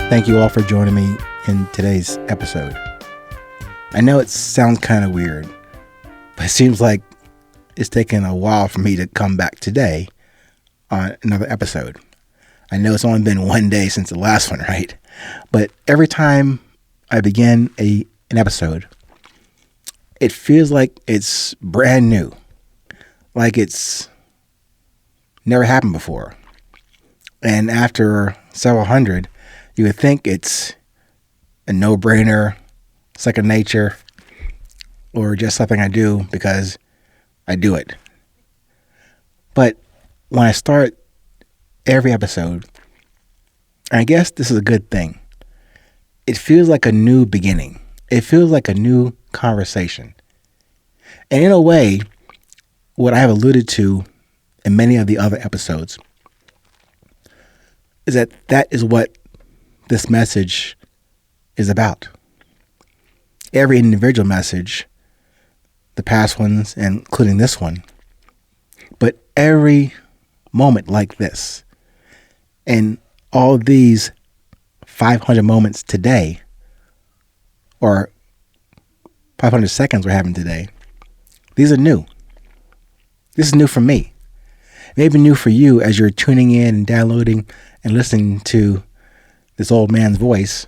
Thank you all for joining me in today's episode. I know it sounds kind of weird, but it seems like it's taken a while for me to come back today on another episode. I know it's only been one day since the last one, right? But every time I begin an episode, it feels like it's brand new, like it's never happened before. And after several hundred, you would think it's a no-brainer, second nature, or just something I do because I do it. But when I start every episode, and I guess this is a good thing, it feels like a new beginning. It feels like a new conversation. And in a way, what I have alluded to in many of the other episodes is that is what this message is about. Every individual message, the past ones, and including this one, but every moment like this, and all these 500 moments today, or 500 seconds we're having today, these are new. This is new for me. Maybe new for you as you're tuning in and downloading and listening to this old man's voice.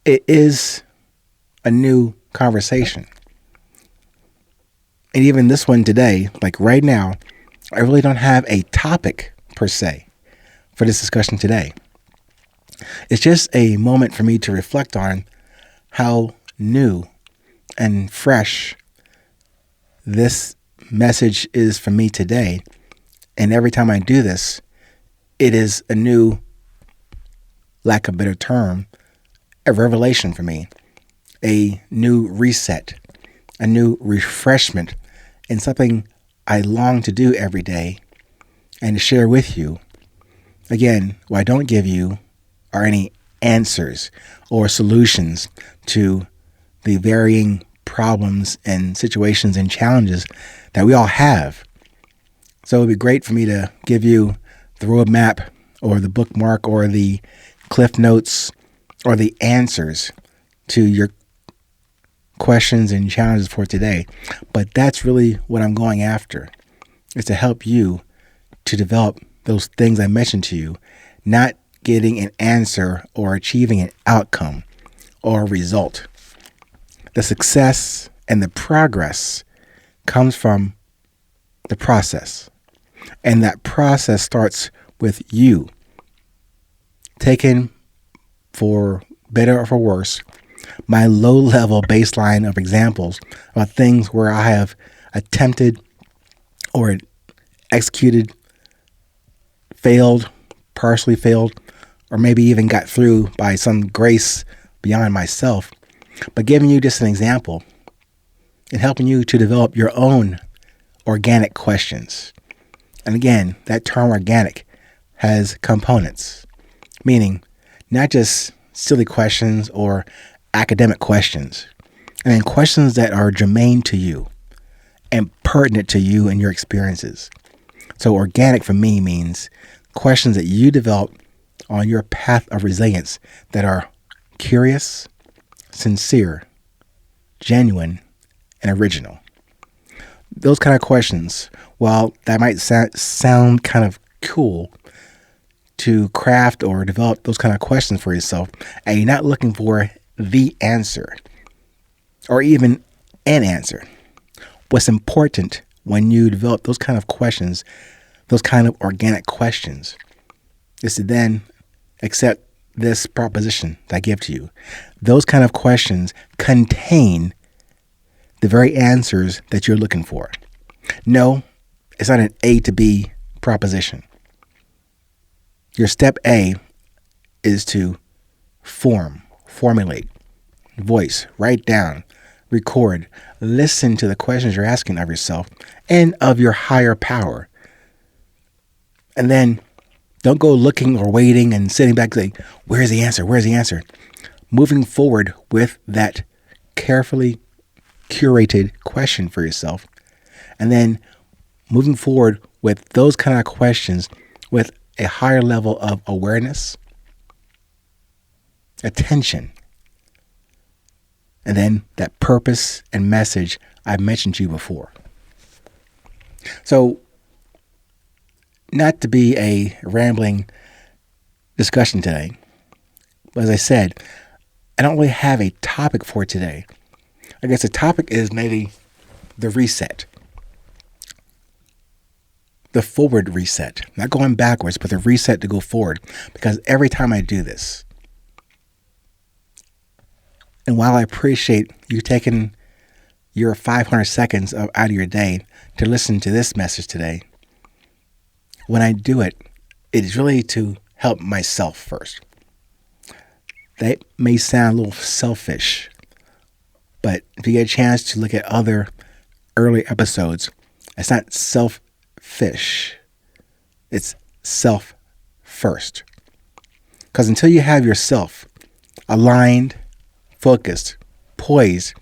It is a new conversation. And even this one today, like right now, I really don't have a topic per se for this discussion today. It's just a moment for me to reflect on how new and fresh this message is for me today. And every time I do this, it is a new, lack of a better term, a revelation for me, a new reset, a new refreshment, and something I long to do every day and to share with you. Again, what I don't give you are any answers or solutions to the varying problems and situations and challenges that we all have. So it would be great for me to give you the roadmap or the bookmark or the cliff notes or the answers to your questions and challenges for today. But that's really what I'm going after, is to help you to develop those things I mentioned to you, not getting an answer or achieving an outcome or a result. The success and the progress comes from the process. And that process starts with you taking, for better or for worse, my low-level baseline of examples about things where I have attempted or executed, failed, partially failed, or maybe even got through by some grace beyond myself, but giving you just an example and helping you to develop your own organic questions. And again, that term organic has components, meaning not just silly questions or academic questions, and then questions that are germane to you and pertinent to you and your experiences. So organic for me means questions that you develop on your path of resilience that are curious, sincere, genuine, and original. Those kind of questions, while that might sound kind of cool to craft or develop those kind of questions for yourself, and you're not looking for the answer or even an answer. What's important when you develop those kind of questions, those kind of organic questions, is to then accept this proposition that I give to you. Those kind of questions contain the very answers that you're looking for. No, it's not an A to B proposition. Your step A is to formulate, voice, write down, record, listen to the questions you're asking of yourself and of your higher power. And then don't go looking or waiting and sitting back saying, where's the answer? Where's the answer? Moving forward with that carefully curated question for yourself, and then moving forward with those kind of questions with a higher level of awareness, attention, and then that purpose and message I've mentioned to you before. So, not to be a rambling discussion today, but as I said, I don't really have a topic for today. I guess the topic is maybe the reset. The forward reset. Not going backwards, but the reset to go forward. Because every time I do this, and while I appreciate you taking your 500 seconds out of your day to listen to this message today, when I do it, it is really to help myself first. That may sound a little selfish, but if you get a chance to look at other early episodes, it's not selfish. It's self first. Because until you have yourself aligned, focused, poised,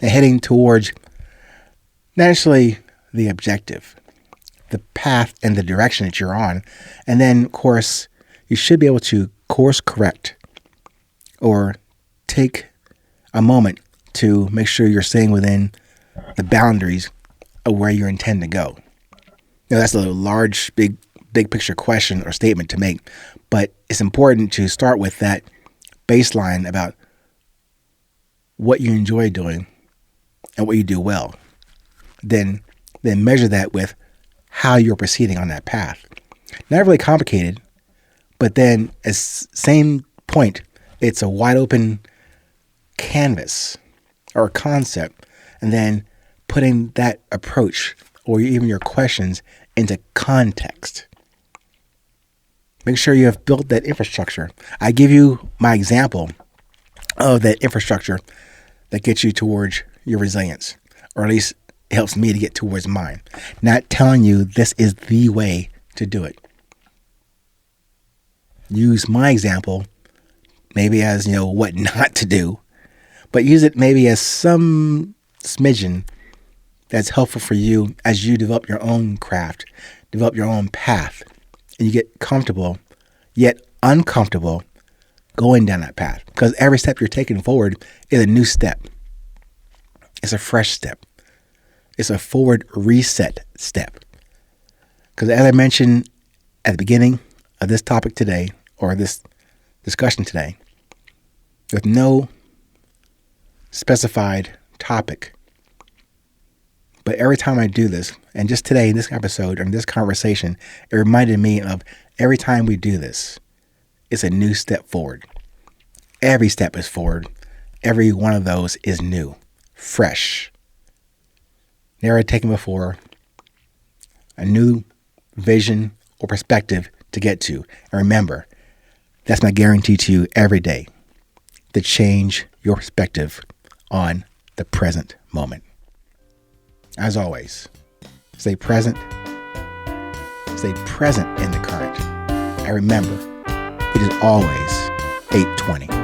and heading towards not necessarily the objective, the path and the direction that you're on, and then, of course, you should be able to course correct or take a moment to make sure you're staying within the boundaries of where you intend to go. Now, that's a large, big picture question or statement to make, but it's important to start with that baseline about what you enjoy doing and what you do well. Then measure that with how you're proceeding on that path. Not really complicated, but then at same point, it's a wide open canvas or concept, and then putting that approach or even your questions into context. Make sure you have built that infrastructure. I give you my example of that infrastructure that gets you towards your resilience, or at least it helps me to get towards mine. Not telling you this is the way to do it. Use my example maybe as, what not to do, but use it maybe as some smidgen that's helpful for you as you develop your own craft, develop your own path, and you get comfortable, yet uncomfortable going down that path. Because every step you're taking forward is a new step. It's a fresh step. It's a forward reset step. Because as I mentioned at the beginning of this topic today, or this discussion today, with no specified topic, but every time I do this, and just today in this episode or in this conversation, it reminded me of every time we do this, it's a new step forward. Every step is forward. Every one of those is new, fresh, never taken before, a new vision or perspective to get to. And remember, that's my guarantee to you every day, to change your perspective on the present moment. As always, stay present in the current. And remember, it is always 8:20.